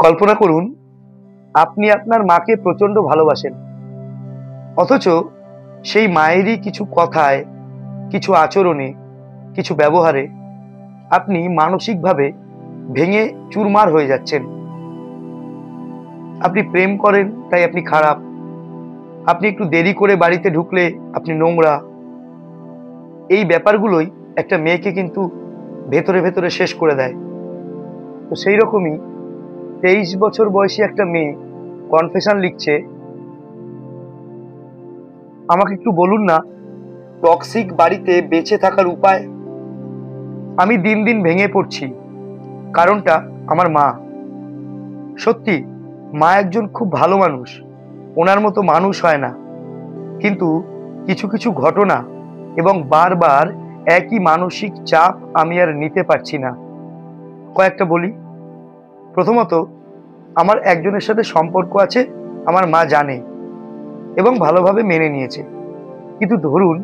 কল্পনা করুন আপনি আপনার মাকে প্রচন্ড ভালোবাসেন, অথচ সেই মায়েরই কিছু কথায়, কিছু আচরণে, কিছু ব্যবহারে আপনি মানসিকভাবে ভেঙে চুরমার হয়ে যাচ্ছেন। আপনি প্রেম করেন তাই আপনি খারাপ, আপনি একটু দেরি করে বাড়িতে ঢুকলে আপনি নোংরা। এই ব্যাপারগুলোই একটা মেয়েকে কিন্তু ভেতরে ভেতরে শেষ করে দেয়। তো সেই রকমই 23 বছর বয়সী একটা মেয়ে কনফেশন লিখছে, আমাকে একটু বলুন না টক্সিক বাড়িতে বেঁচে থাকার উপায়। আমি দিন দিন ভেঙে পড়ছি, কারণটা আমার মা। সত্যি মা একজন খুব ভালো মানুষ, ওনার মতো মানুষ হয় না। কিন্তু কিছু কিছু ঘটনা এবং বারবার একই মানসিক চাপ আমি আর নিতে পারছি না। কয়েকটা বলি। প্রথমত, আমার একজনের সাথে সম্পর্ক আছে, আমার মা জানে এবং ভালোভাবে মেনে নিয়েছে। কিন্তু ধরুন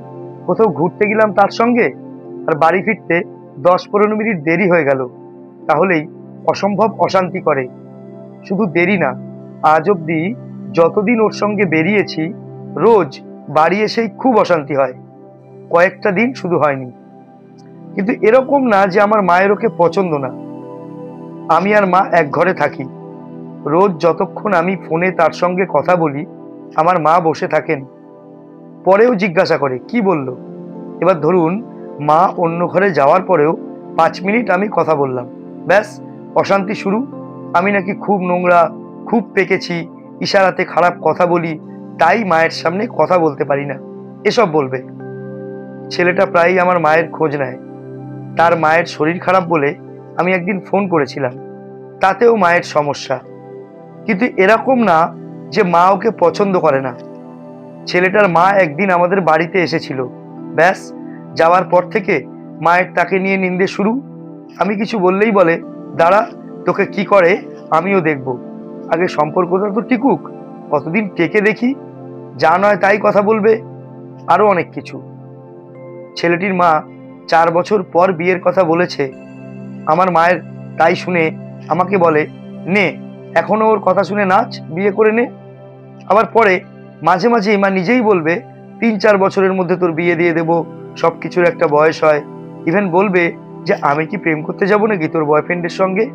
কোথাও ঘুরতে গেলাম তার সঙ্গে, আর বাড়ি ফিরতে 10-15 মিনিট দেরি হয়ে গেল, তাহলেই অসম্ভব অশান্তি করে। শুধু দেরি না, আজ অব্দি যতদিন ওর সঙ্গে বেরিয়েছি রোজ বাড়ি এসেই খুব অশান্তি হয়। কয়েকটা দিন শুধু হয়নি। কিন্তু এরকম না যে আমার মায়ের ওকে পছন্দ না। আমি আর মা এক ঘরে থাকি, রোজ যতক্ষণ আমি ফোনে তার সঙ্গে কথা বলি আমার মা বসে থাকেন, পরেও জিজ্ঞাসা করে কি বলল। এবার ধরুন মা অন্য ঘরে যাওয়ার পরেও 5 মিনিট আমি কথা বললাম, ব্যাস অশান্তি শুরু। আমি নাকি খুব নোংরা, খুব পেকেছি, ইশারাতে খারাপ কথা বলি, তাই মায়ের সামনে কথা বলতে পারি না, এসব বলবে। ছেলেটা প্রায়ই আমার মায়ের খোঁজ নেয়। তার মায়ের শরীর খারাপ বলে আমি একদিন ফোন করেছিলাম, তাতেও মায়ের সমস্যা। কিন্তু এরকম না যে মা ওকে পছন্দ করে না। ছেলেটার মা একদিন আমাদের বাড়িতে এসেছিল, ব্যাস যাওয়ার পর থেকে মায়ের তাকে নিয়ে নিন্দে শুরু। আমি কিছু বললেই বলে, দাঁড়া তোকে কি করে আমিও দেখব, আগে সম্পর্কটা তো টিকুক, কতদিন টেকে দেখি, যা নয় তাই কথা বলবে, আরো অনেক কিছু। ছেলেটির মা 4 বছর পর বিয়ের কথা বলেছে। আমার মায়ের তাই শুনে আমাকে বলে, নে এখনো ওর কথা শুনে নাচ, বিয়ে করে নে। আবার পরে মাঝে মাঝে মা নিজেই বলবে 3-4 বছরের মধ্যে তোর বিয়ে দিয়ে দেবো, সবকিছুর একটা বয়স হয়। ইভেন বলবে যে আমি কি প্রেম করতে যাব নাকি তোর বয়ফ্রেন্ডের সঙ্গে।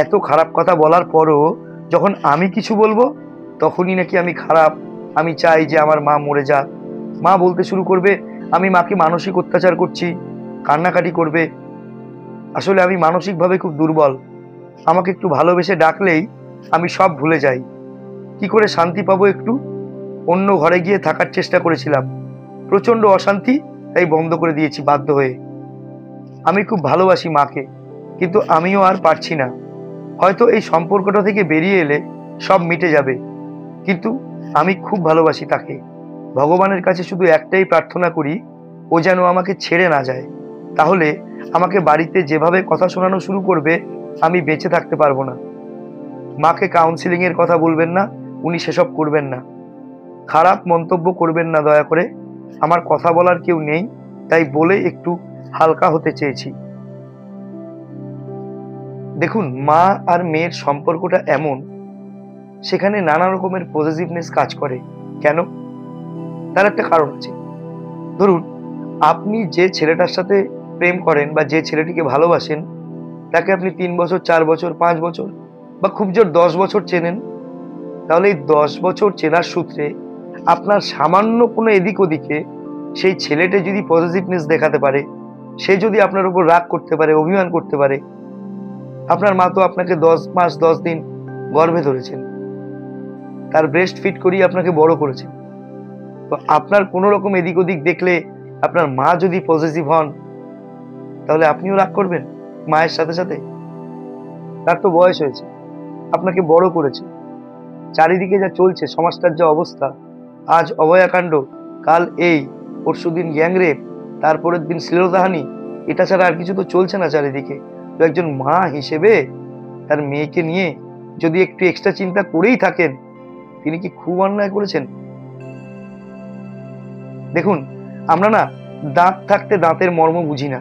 এত খারাপ কথা বলার পরও যখন আমি কিছু বলবো তখনই নাকি আমি খারাপ, আমি চাই যে আমার মা মরে যাক। মা বলতে শুরু করবে আমি মাকে মানসিক অত্যাচার করছি, কান্নাকাটি করবে। আসলে আমি মানসিকভাবে খুব দুর্বল, আমাকে একটু ভালোবেসে ডাকলেই আমি সব ভুলে যাই। কি করে শান্তি পাবো একটু? অন্য ঘরে গিয়ে থাকার চেষ্টা করেছিলাম, প্রচন্ড অশান্তি, তাই বন্ধ করে দিয়েছি বাধ্য হয়ে। আমি খুব ভালোবাসি মাকে, কিন্তু আমিও আর পারছি না। হয়তো এই সম্পর্কটা থেকে বেরিয়ে এলে সব মিটে যাবে, কিন্তু আমি খুব ভালোবাসি তাকে। ভগবানের কাছে শুধু একটাই প্রার্থনা করি, ও যেন আমাকে ছেড়ে না যায়। তাহলে আমাকে বাড়িতে যেভাবে কথা শোনানো শুরু করবে আমি বেঁচে থাকতে পারবো না। মাকে কাউন্সিলিং এর কথা বলবেন না, উনি সেসব করবেন না। খারাপ মন্তব্য করবেন না দয়া করে, আমার কথা বলার কেউ নেই, তাই বলে একটু হালকা হতে চেয়েছি। দেখুন মা আর মেয়ের সম্পর্কটা এমন, সেখানে নানা রকমের পজিটিভনেস কাজ করে। কেন? তার একটা কারণ আছে। ধরুন আপনি যে ছেলেটার সাথে প্রেম করেন বা যে ছেলেটিকে ভালোবাসেন, তাকে আপনি 3 বছর, 4 বছর, 5 বছর বা খুব জোর 10 বছর চেনেন। তাহলে এই 10 বছর চেনার সূত্রে আপনার সামান্য কোনো এদিক ওদিকে সেই ছেলেটা যদি পজিটিভনেস দেখাতে পারে, সে যদি আপনার উপর রাগ করতে পারে, অভিমান করতে পারে। আপনার মা তো আপনাকে 10 মাস 10 দিন গর্ভে ধরেছেন, তার ব্রেস্ট ফিট করিয়ে আপনাকে বড় করেছেন। তো আপনার কোনো রকম এদিক ওদিক দেখলে আপনার মা যদি পজিটিভ হন, তাহলে আপনিও রাগ করবেন মায়ের সাথে সাথে? তার তো বয়স হয়েছে, আপনাকে বড় করেছে। চারিদিকে যা চলছে, সমাজটার যা অবস্থা, আজ অভয়াকাণ্ড, কাল এই, পরশুদিন গ্যাংরেপ, তারপরের দিন শ্লীলতাহানি, এটা ছাড়া আর কিছু তো চলছে না চারিদিকে। তো একজন মা হিসেবে তার মেয়েকে নিয়ে যদি একটু এক্সট্রা চিন্তা করেই থাকেন, তিনি কি খুব অন্যায় করেছেন? দেখুন আমরা না দাঁত থাকতে দাঁতের মর্ম বুঝি না।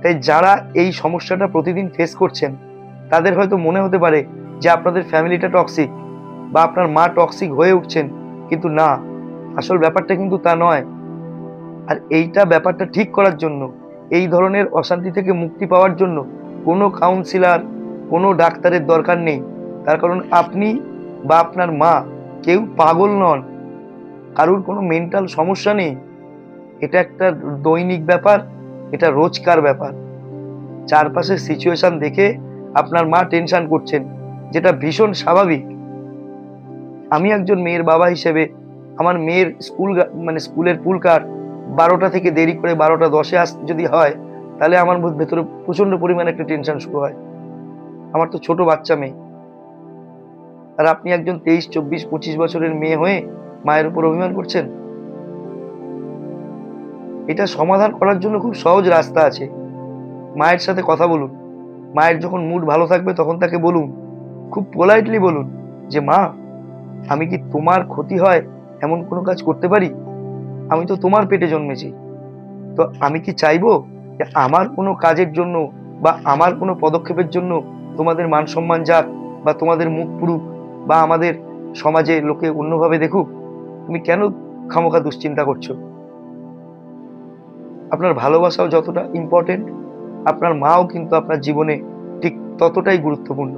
তাই যারা এই সমস্যাটা প্রতিদিন ফেস করছেন তাদের হয়তো মনে হতে পারে যে আপনাদের ফ্যামিলিটা টক্সিক বা আপনার মা টক্সিক হয়ে উঠছেন, কিন্তু না, আসল ব্যাপারটা কিন্তু তা নয়। আর এইটা ব্যাপারটা ঠিক করার জন্য, এই ধরনের অশান্তি থেকে মুক্তি পাওয়ার জন্য কোনো কাউন্সিলর, কোনো ডাক্তারের দরকার নেই। তার কারণ আপনি বা আপনার মা কেউ পাগল নন, কারুর কোনো মেন্টাল সমস্যা নেই। এটা একটা দৈনিক ব্যাপার, এটা রোজকার ব্যাপার। চারপাশের সিচুয়েশন দেখে আপনার মা টেনশন করছেন, যেটা ভীষণ স্বাভাবিক। আমি একজন মেয়ের বাবা হিসেবে আমার মেয়ের স্কুলের পুলকার 12টা থেকে দেরি করে 12টা 10-এ যদি হয়, তাহলে আমার ভেতরে প্রচন্ড পরিমাণে একটা টেনশন শুরু হয়। আমার তো ছোট বাচ্চা মেয়ে, আর আপনি একজন 23, 24, 25 বছরের মেয়ে হয়ে মায়ের উপর অভিমান করছেন। এটা সমাধান করার জন্য খুব সহজ রাস্তা আছে। মায়ের সাথে কথা বলুন। মায়ের যখন মুড ভালো থাকবে তখন তাকে বলুন, খুব পোলাইটলি বলুন যে, মা, আমি কি তোমার ক্ষতি হয় এমন কোনো কাজ করতে পারি? আমি তো তোমার পেটে জন্মেছি। তো আমি কি চাইবো যে আমার কোনো কাজের জন্য বা আমার কোনো পদক্ষেপের জন্য তোমাদের মান সম্মান যাক, বা তোমাদের মুখ পুরুক, বা আমাদের সমাজে লোকে অন্যভাবে দেখুক? তুমি কেন খামোখা দুশ্চিন্তা করছো? আপনার ভালোবাসাও যতটা ইম্পর্টেন্ট, আপনার মাও কিন্তু আপনার জীবনে ঠিক ততটাই গুরুত্বপূর্ণ।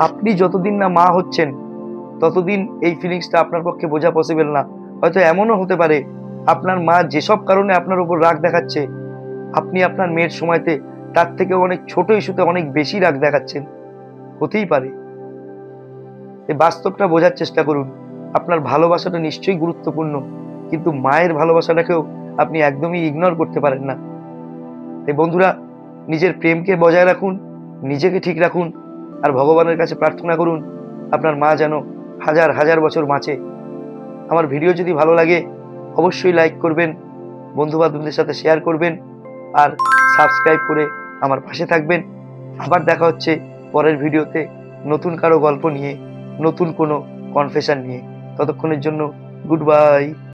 আপনি যতদিন না মা হচ্ছেন, ততদিন এই ফিলিংসটা আপনার পক্ষে বোঝা পসিবল না। হয়তো এমনও হতে পারে আপনার মা যেসব কারণে আপনার উপর রাগ দেখাচ্ছে, আপনি আপনার মেয়ের সময়তে তার থেকে অনেক ছোট ইস্যুতে অনেক বেশি রাগ দেখাচ্ছেন। হতেই পারে। এই বাস্তবটা বোঝার চেষ্টা করুন। আপনার ভালোবাসাটা নিশ্চয়ই গুরুত্বপূর্ণ, কিন্তু মায়ের ভালোবাসাটাকেও আপনি একদমই ইগনোর করতে পারেন না। তাই বন্ধুরা, নিজের প্রেমকে বজায় রাখুন, নিজেকে ঠিক রাখুন, আর ভগবানের কাছে প্রার্থনা করুন আপনার মা যেন হাজার হাজার বছর বাঁচে। আমার ভিডিও যদি ভালো লাগে অবশ্যই লাইক করবেন, বন্ধু বান্ধবদের সাথে শেয়ার করবেন, আর সাবস্ক্রাইব করে আমার পাশে থাকবেন। আবার দেখা হচ্ছে পরের ভিডিওতে নতুন কারো গল্প নিয়ে, নতুন কোনো কনফেশন নিয়ে। ততক্ষণের জন্য গুড বাই।